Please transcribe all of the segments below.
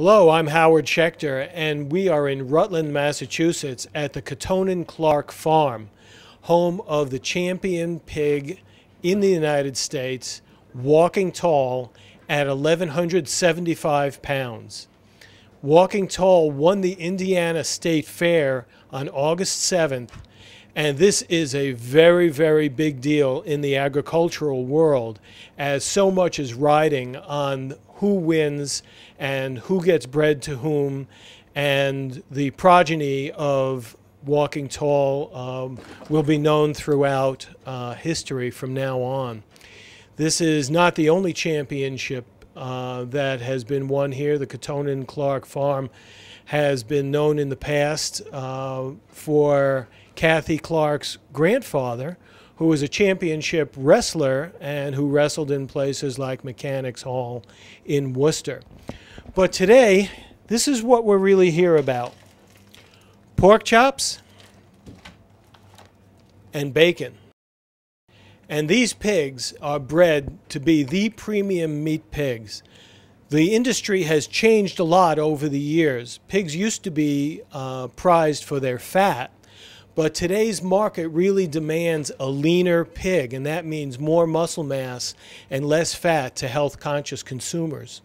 Hello, I'm Howard Schechter, and we are in Rutland, Massachusetts at the Clark Farm, home of the champion pig in the United States, Walking Tall at 1,175 pounds. Walking Tall won the Indiana State Fair on August 7th, and this is a very, very big deal in the agricultural world, as so much is riding on who wins and who gets bred to whom, and the progeny of Walking Tall will be known throughout history from now on. This is not the only championship that has been won here. The Clark Farm has been known in the past for Kathy Clark's grandfather, who was a championship wrestler and who wrestled in places like Mechanics Hall in Worcester. But today, this is what we're really here about: pork chops and bacon. And these pigs are bred to be the premium meat pigs. The industry has changed a lot over the years. Pigs used to be prized for their fat, but today's market really demands a leaner pig, and that means more muscle mass and less fat to health-conscious consumers.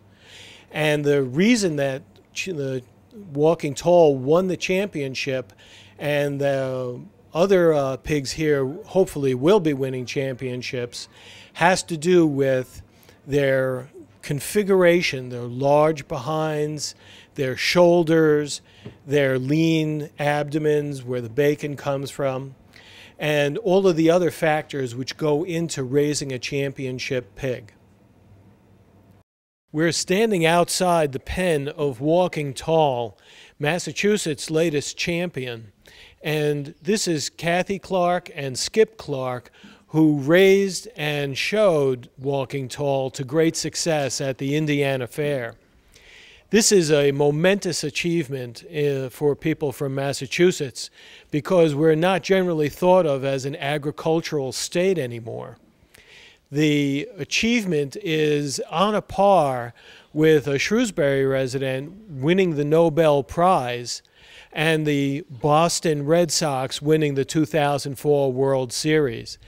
And the reason that the Walking Tall won the championship, and the other pigs here hopefully will be winning championships, has to do with their configuration, their large behinds, their shoulders, their lean abdomens where the bacon comes from, and all of the other factors which go into raising a championship pig. We're standing outside the pen of Walking Tall, Massachusetts' latest champion, and this is Kathy Clark and Skip Clark, who raised and showed Walking Tall to great success at the Indiana Fair. This is a momentous achievement for people from Massachusetts, because we're not generally thought of as an agricultural state anymore. The achievement is on a par with a Shrewsbury resident winning the Nobel Prize and the Boston Red Sox winning the 2004 World Series.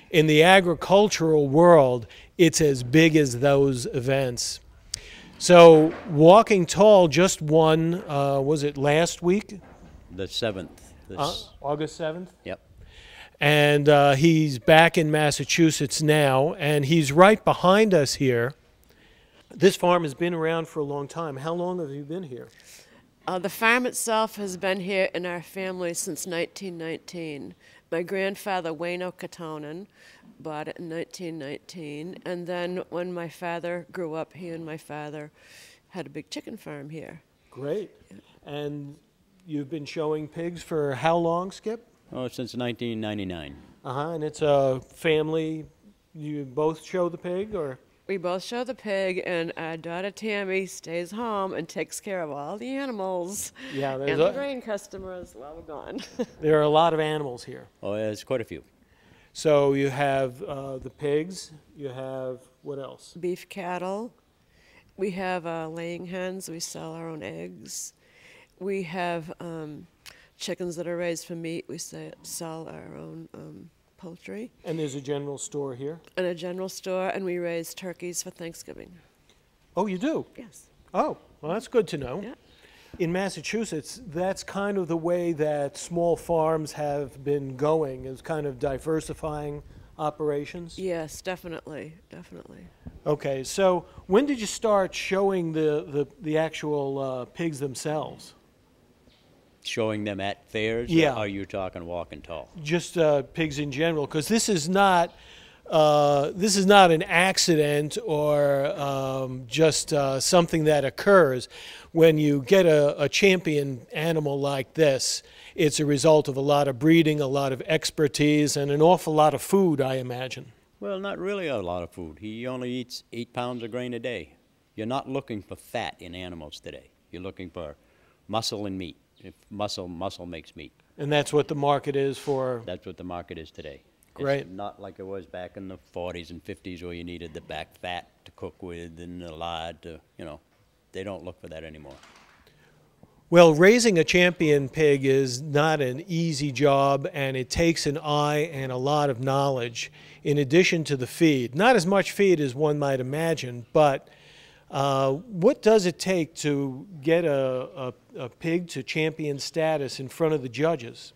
In the agricultural world, it's as big as those events. So Walking Tall just won, was it last week? The 7th. August 7th? Yep. And he's back in Massachusetts now, and he's right behind us here. This farm has been around for a long time. How long have you been here? The farm itself has been here in our family since 1919. My grandfather, Wayne O'Katonen, bought it in 1919. And then when my father grew up, he and my father had a big chicken farm here. Great. And you've been showing pigs for how long, Skip? Oh, since 1999. And it's a family, you both show the pig, or? We both show the pig, and our daughter Tammy stays home and takes care of all the animals, yeah, and the grain customers while we're gone. There are a lot of animals here. Oh, there's quite a few. So you have the pigs, you have what else? Beef cattle. We have laying hens. We sell our own eggs. We have chickens that are raised for meat. We sell our own poultry. And there's a general store here? And a general store, and we raise turkeys for Thanksgiving. Oh, you do? Yes. Oh, well, that's good to know. Yeah. In Massachusetts, that's kind of the way that small farms have been going, is kind of diversifying operations? Yes, definitely, definitely. Okay, so when did you start showing the actual pigs themselves? Showing them at fairs? Yeah. Or are you talking Walking Tall? Just pigs in general, because this is not an accident or just something that occurs. When you get a champion animal like this, it's a result of a lot of breeding, a lot of expertise, and an awful lot of food, I imagine. Well, not really a lot of food. He only eats 8 pounds of grain a day. You're not looking for fat in animals today. You're looking for muscle and meat. If muscle makes meat. And that's what the market is for? That's what the market is today. Great. It's not like it was back in the 40s and 50s where you needed the back fat to cook with and the lard to, they don't look for that anymore. Well, raising a champion pig is not an easy job, and it takes an eye and a lot of knowledge in addition to the feed. Not as much feed as one might imagine, but what does it take to get a pig to champion status in front of the judges?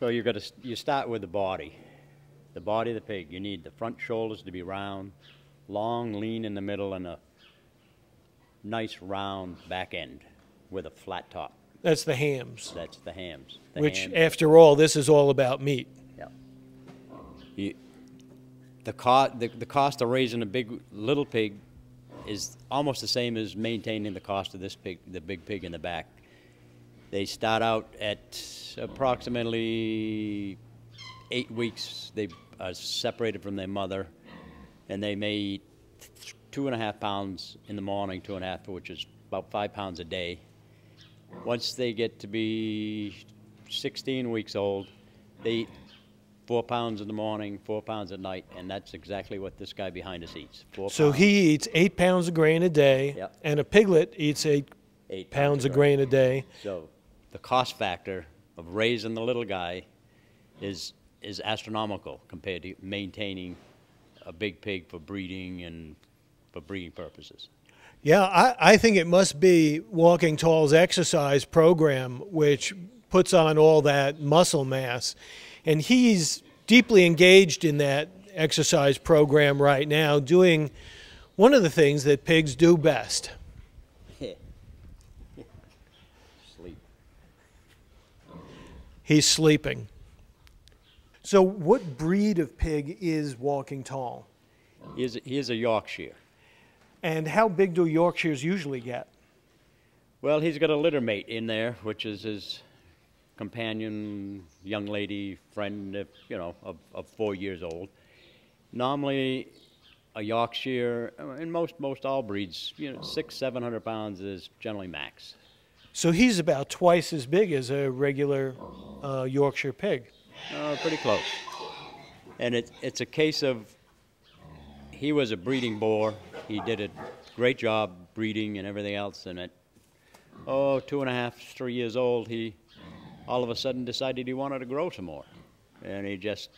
Well, you start with the body. The body of the pig. You need the front shoulders to be round, long, lean in the middle, and a nice round back end with a flat top. That's the hams. That's the hams. Which, after all, this is all about meat. Yeah. The cost of raising a little pig is almost the same as maintaining the cost of this pig, the big pig in the back. They start out at approximately 8 weeks. They are separated from their mother, and they may eat 2.5 pounds in the morning, 2.5, which is about 5 pounds a day. Once they get to be 16 weeks old, they eat 4 pounds in the morning, 4 pounds at night, and that's exactly what this guy behind us eats. 4 So pounds. he eats 8 pounds of grain a day, Yep. and a piglet eats 8 pounds of grain a day. So the cost factor of raising the little guy is astronomical compared to maintaining a big pig for breeding and for breeding purposes. Yeah, I think it must be Walking Tall's exercise program which puts on all that muscle mass. And he's deeply engaged in that exercise program right now, doing one of the things that pigs do best. Sleep. He's sleeping. So what breed of pig is Walking Tall? He is a Yorkshire. And how big do Yorkshires usually get? Well, he's got a litter mate in there, which is his companion, young lady, friend, of 4 years old. Normally, a Yorkshire, in most all breeds, 600-700 pounds is generally max. So he's about twice as big as a regular Yorkshire pig. Pretty close. And it's a case of he was a breeding boar. He did a great job breeding and everything else. And at 2.5, 3 years old, he all of a sudden decided he wanted to grow some more. And he just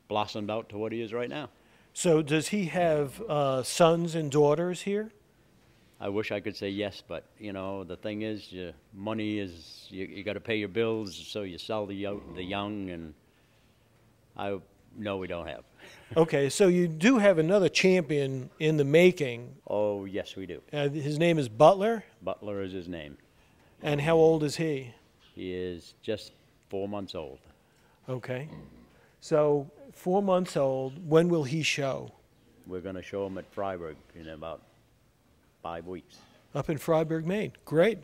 blossomed out to what he is right now. So does he have sons and daughters here? I wish I could say yes, but the thing is, money is you got to pay your bills, so you sell the young, and no, we don't have. Okay, so you do have another champion in the making. Oh yes, we do. His name is Butler. Butler is his name. And how old is he? He is just 4 months old. Okay, so 4 months old. When will he show? We're going to show him at Freiburg in about 5 weeks. Up in Freiburg, Maine. Great.